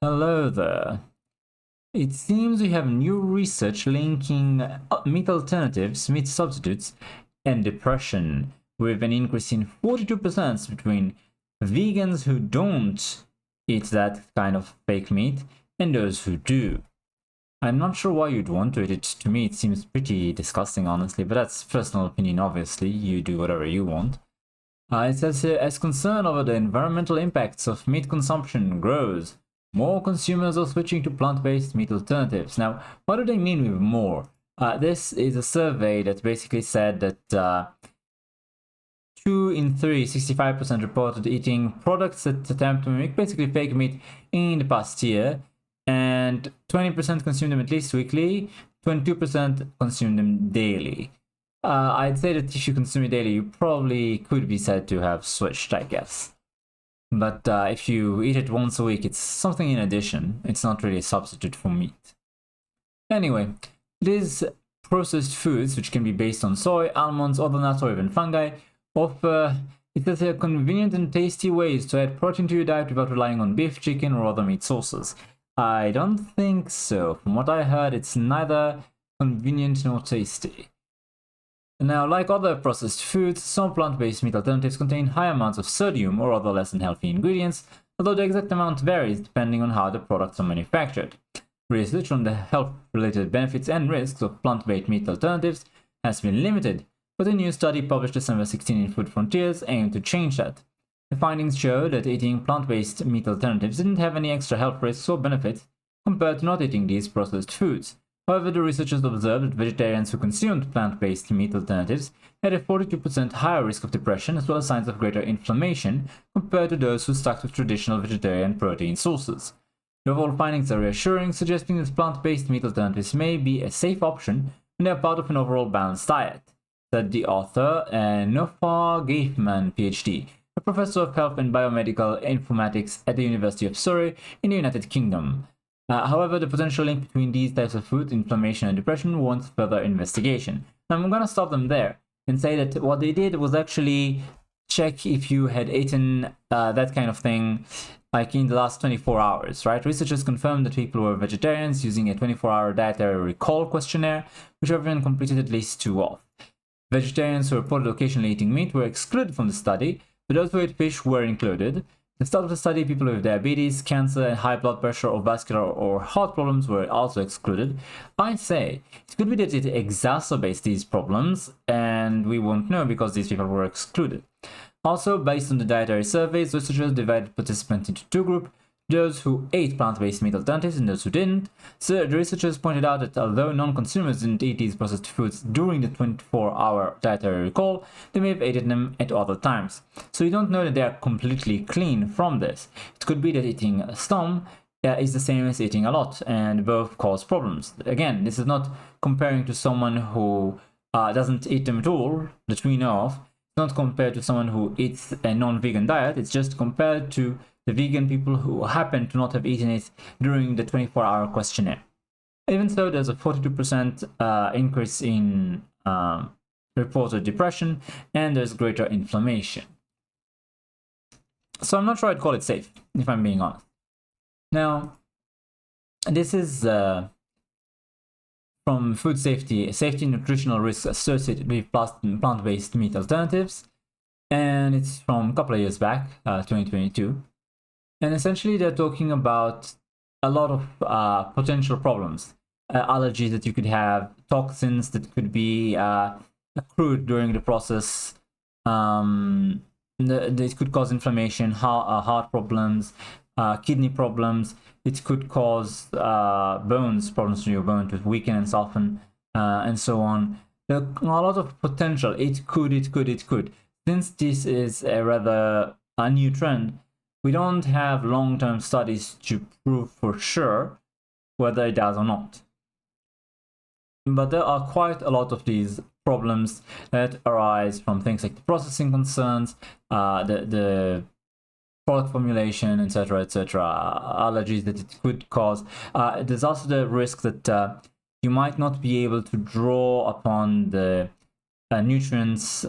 Hello there. It seems we have new research linking meat alternatives, meat substitutes, and depression, with an increase in 42% between vegans who don't eat that kind of fake meat and those who do. I'm not sure why you'd want to eat it. To me, it seems pretty disgusting, honestly, but that's personal opinion, obviously. You do whatever you want. It says here, as concern over the environmental impacts of meat consumption grows, more consumers are switching to plant-based meat alternatives. Now, what do they mean with more? This is a survey that basically said that 2 in 3, 65% reported eating products that attempt to make basically fake meat in the past year, and 20% consume them at least weekly, 22% consume them daily. I'd say that if you consume it daily, you probably could be said to have switched, I guess. But if you eat it once a week, it's something in addition. It's not really a substitute for meat. Anyway, these processed foods, which can be based on soy, almonds, other nuts, or even fungi, offer it is a convenient and tasty ways to add protein to your diet without relying on beef, chicken, or other meat sources. I don't think so. From what I heard, it's neither convenient nor tasty. Now, like other processed foods, some plant-based meat alternatives contain high amounts of sodium or other less than healthy ingredients, although the exact amount varies depending on how the products are manufactured. Research on the health-related benefits and risks of plant-based meat alternatives has been limited, but a new study published December 16 in Food Frontiers aimed to change that. The findings show that eating plant-based meat alternatives didn't have any extra health risks or benefits compared to not eating these processed foods. However, the researchers observed that vegetarians who consumed plant-based meat alternatives had a 42% higher risk of depression as well as signs of greater inflammation compared to those who stuck with traditional vegetarian protein sources. The overall findings are reassuring, suggesting that plant-based meat alternatives may be a safe option when they are part of an overall balanced diet, said the author, Nofar Geifman, PhD, a professor of health and biomedical informatics at the University of Surrey in the United Kingdom. However, the potential link between these types of food, inflammation, and depression warrants further investigation. Now, I'm going to stop them there and say that what they did was actually check if you had eaten that kind of thing like in the last 24 hours, right? Researchers confirmed that people were vegetarians using a 24-hour dietary recall questionnaire, which everyone completed at least 2 of. Vegetarians who reported occasionally eating meat were excluded from the study, but those who ate fish were included. At the start of the study, people with diabetes, cancer, high blood pressure, or vascular or heart problems were also excluded. I say, it could be that it exacerbates these problems, and we won't know because these people were excluded. Also, based on the dietary surveys, researchers divided participants into 2 groups, those who ate plant-based meat alternatives and those who didn't. So the researchers pointed out that although non-consumers didn't eat these processed foods during the 24-hour dietary recall, they may have eaten them at other times. So you don't know that they are completely clean from this. It could be that eating some is the same as eating a lot, and both cause problems. Again, this is not comparing to someone who doesn't eat them at all, that we know of. It's not compared to someone who eats a non-vegan diet. It's just compared to the vegan people who happen to not have eaten it during the 24-hour questionnaire. Even so, there's a 42% increase in reported depression, and there's greater inflammation. So I'm not sure I'd call it safe, if I'm being honest. Now, this is from Food Safety and Nutritional Risks Associated with Plant-Based Meat Alternatives, and it's from a couple of years back, 2022. And essentially, they're talking about a lot of potential problems, allergies that you could have, toxins that could be accrued during the process. This could cause inflammation, heart problems, kidney problems. It could cause problems to your bone to weaken and soften, and so on. There are a lot of potential. It could. Since this is a rather new trend, we don't have long-term studies to prove for sure whether it does or not. But there are quite a lot of these problems that arise from things like the processing concerns, the product formulation, etc., allergies that it could cause. There's also the risk that you might not be able to draw upon the nutrients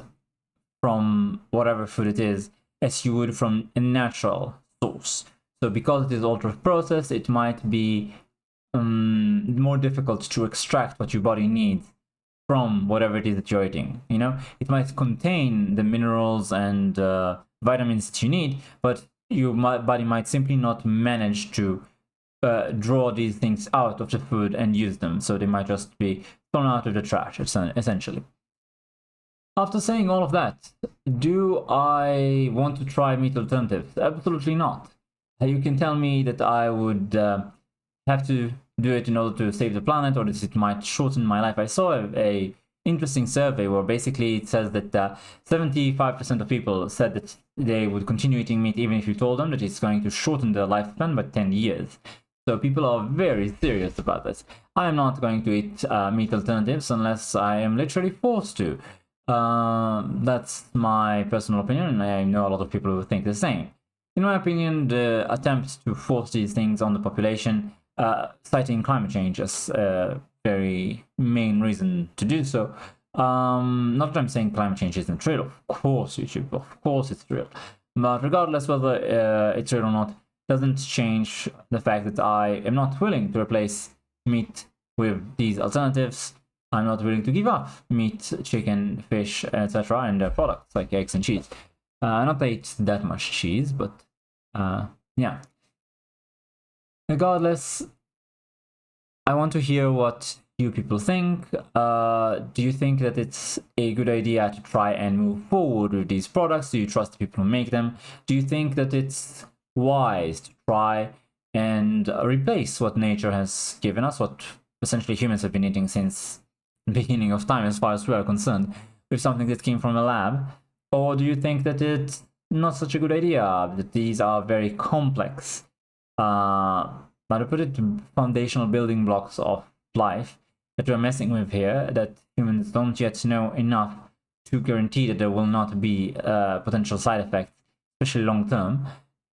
from whatever food it is as you would from a natural source. So because it is ultra processed, it might be more difficult to extract what your body needs from whatever it is that you're eating. You know, it might contain the minerals and vitamins that you need, but your body might simply not manage to draw these things out of the food and use them. So they might just be thrown out of the trash, essentially. After saying all of that, do I want to try meat alternatives? Absolutely not. You can tell me that I would have to do it in order to save the planet, or that it might shorten my life. I saw a interesting survey where basically it says that 75% of people said that they would continue eating meat even if you told them that it's going to shorten their lifespan by 10 years. So people are very serious about this. I am not going to eat meat alternatives unless I am literally forced to. That's my personal opinion, and I know a lot of people who think the same. In my opinion, the attempt to force these things on the population, citing climate change as a very main reason to do so. Not that I'm saying climate change isn't real. Of course, YouTube, of course it's real. But regardless whether it's real or not, doesn't change the fact that I am not willing to replace meat with these alternatives. I'm not willing to give up meat, chicken, fish, etc., and products like eggs and cheese. Not that I eat that much cheese, but yeah. Regardless, I want to hear what you people think. Do you think that it's a good idea to try and move forward with these products? Do you trust the people who make them? Do you think that it's wise to try and replace what nature has given us, what essentially humans have been eating since the beginning of time, as far as we are concerned, with something that came from a lab? Or do you think that it's not such a good idea, that these are very complex, but to put it, foundational building blocks of life that we're messing with here, that humans don't yet know enough to guarantee that there will not be potential side effects, especially long term,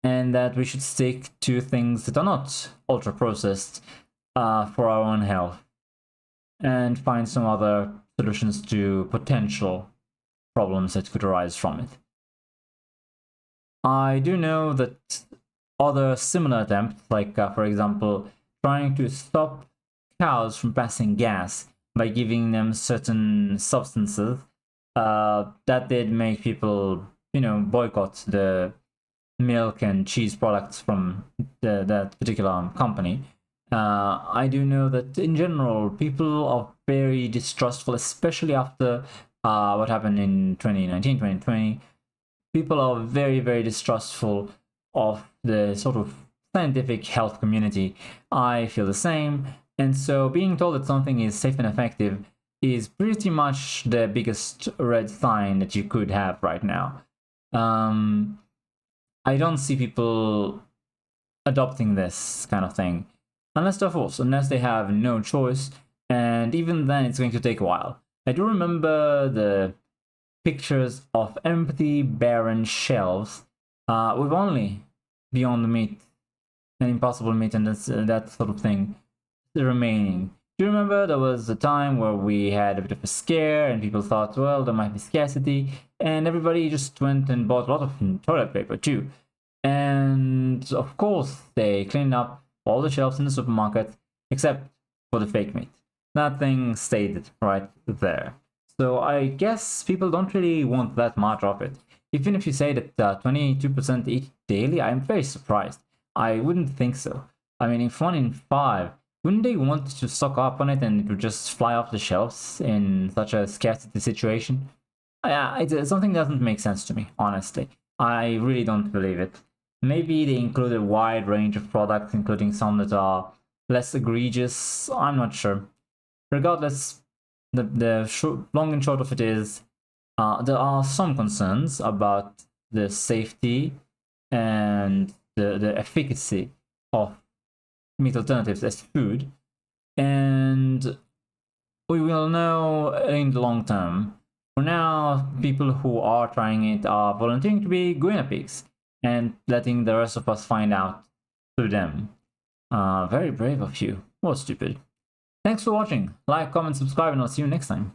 and that we should stick to things that are not ultra processed for our own health, and find some other solutions to potential problems that could arise from it. I do know that other similar attempts, like for example, trying to stop cows from passing gas by giving them certain substances, that did make people, boycott the milk and cheese products from that particular company. I do know that in general, people are very distrustful, especially after what happened in 2019, 2020. People are very, very distrustful of the sort of scientific health community. I feel the same. And so being told that something is safe and effective is pretty much the biggest red sign that you could have right now. I don't see people adopting this kind of thing unless they're forced, unless they have no choice, and even then it's going to take a while. I do remember the pictures of empty, barren shelves with only Beyond Meat and Impossible Meat and that sort of thing remaining. Do you remember there was a time where we had a bit of a scare and people thought, well, there might be scarcity, and everybody just went and bought a lot of toilet paper too. And of course, they cleaned up all the shelves in the supermarket except for the fake meat. That thing stayed right there. So I guess people don't really want that much of it. Even if you say that 22% eat daily, I'm very surprised. I wouldn't think so. I mean, if 1 in 5, wouldn't they want to stock up on it and it would just fly off the shelves in such a scarcity situation? Yeah, something doesn't make sense to me, honestly. I really don't believe it. Maybe they include a wide range of products, including some that are less egregious. I'm not sure. Regardless, the long and short of it is, there are some concerns about the safety and the efficacy of meat alternatives as food, and we will know in the long term. For now, people who are trying it are volunteering to be guinea pigs and letting the rest of us find out through them. Very brave of you, or stupid. Thanks for watching. Like, comment, subscribe, and I'll see you next time.